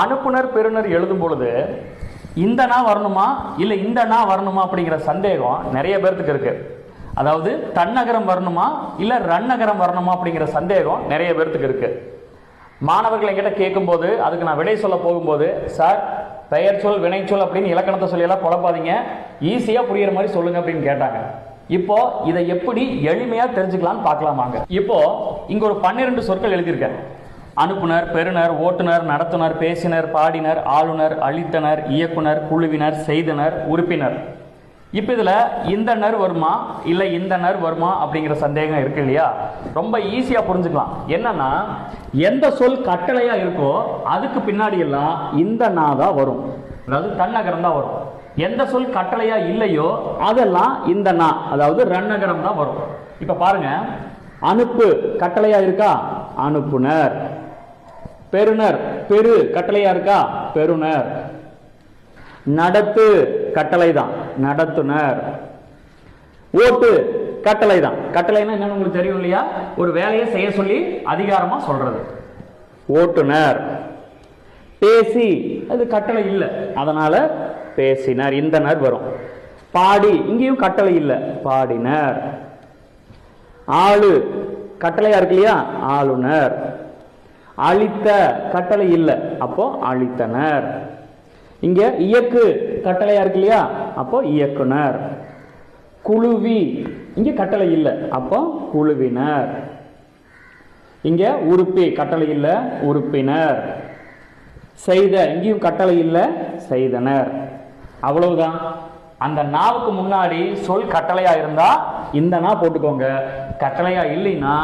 அனுப்புனர் பெறுநர் எழுதும் பொழுது இந்த நா வரணுமா இல்லை இந்த நா வரணுமா அப்படிங்கிற சந்தேகம் நிறைய பேர்த்துக்கு இருக்கு. அதாவது தன்னகரம் வரணுமா இல்லை ரன்னகரம் வரணுமா அப்படிங்கிற சந்தேகம் நிறைய பேர்த்துக்கு இருக்கு. மாணவர்கள் என்கிட்ட கேட்கும்போது அதுக்கு நான் விடை சொல்ல போகும்போது, சார் பெயர் சொல் வினைச்சொல் அப்படின்னு இலக்கணத்தை சொல்லியெல்லாம் குழப்பாதீங்க, ஈஸியாக புரியுற மாதிரி சொல்லுங்க அப்படின்னு கேட்டாங்க. இப்போ இதை எப்படி எளிமையா தெரிஞ்சுக்கலாம்னு பார்க்கலாம் வாங்க. இப்போ இங்க ஒரு 12 சொற்கள் எழுதியிருக்கேன். அனுப்புனர், பெறுநர், ஓட்டுநர், நடத்துனர், பேசினர், பாடினர், ஆளுநர், அளித்தனர், இயக்குனர், குழுவினர், செய்தனர், உறுப்பினர். இப்போ இதுல இந்த நர் வருமா இல்லை இந்த நர் வருமா அப்படிங்கிற சந்தேகம் இருக்கு இல்லையா? ரொம்ப ஈஸியா புரிஞ்சுக்கலாம். என்னன்னா, எந்த சொல் கட்டளையா இருக்கோ அதுக்கு பின்னாடி எல்லாம் இந்த நா தான் வரும், அதாவது தன்னகரம் தான் வரும். எந்த சொல் கட்டளையா இல்லையோ அதெல்லாம் இந்த நா, அதாவது ரன்னகரம் தான் வரும். இப்ப பாருங்க, அனுப்பு கட்டளையா இருக்கா? அனுப்புனர். பெறுநர், பெரு கட்டளையா இருக்கா? பெறுநர். நடத்து கட்டளை தான், நடத்துனர். ஓட்டு கட்டளை தான். கட்டளைன்னா என்னன்னு உங்களுக்கு தெரியும் இல்லையா? ஒரு வேலையை செய்ய சொல்லி அதிகாரமா சொல்றது, ஓட்டுனர். பேசி அது கட்டளை இல்லை, அதனால பேசினர், இந்த நர் வரும். பாடி இங்கேயும் கட்டளை இல்லை, பாடினர். ஆளு கட்டளையா இருக்கு இல்லையா? ஆளுநர். அளித்த கட்டளை இல்லை, அப்போ அளித்தனர். இங்க இயக்கு கட்டளையா இருக்கு இல்லையா? அப்போ இயக்குனர். குழுவி இங்க கட்டளை இல்லை, அப்போ குழுவினர். இங்க உறுப்பி கட்டளை இல்லை, உறுப்பினர். செய்த இங்கேயும் கட்டளை இல்லை, செய்தனர். அவ்வளவுதான். அந்த நாவுக்கு முன்னாடி சொல் கட்டளையா இருந்தா இந்த நா போட்டுக்கோங்க, கட்டளையா இல்லைன்னா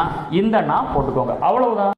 இந்த நா போட்டுக்கோங்க, அவ்வளவுதான்.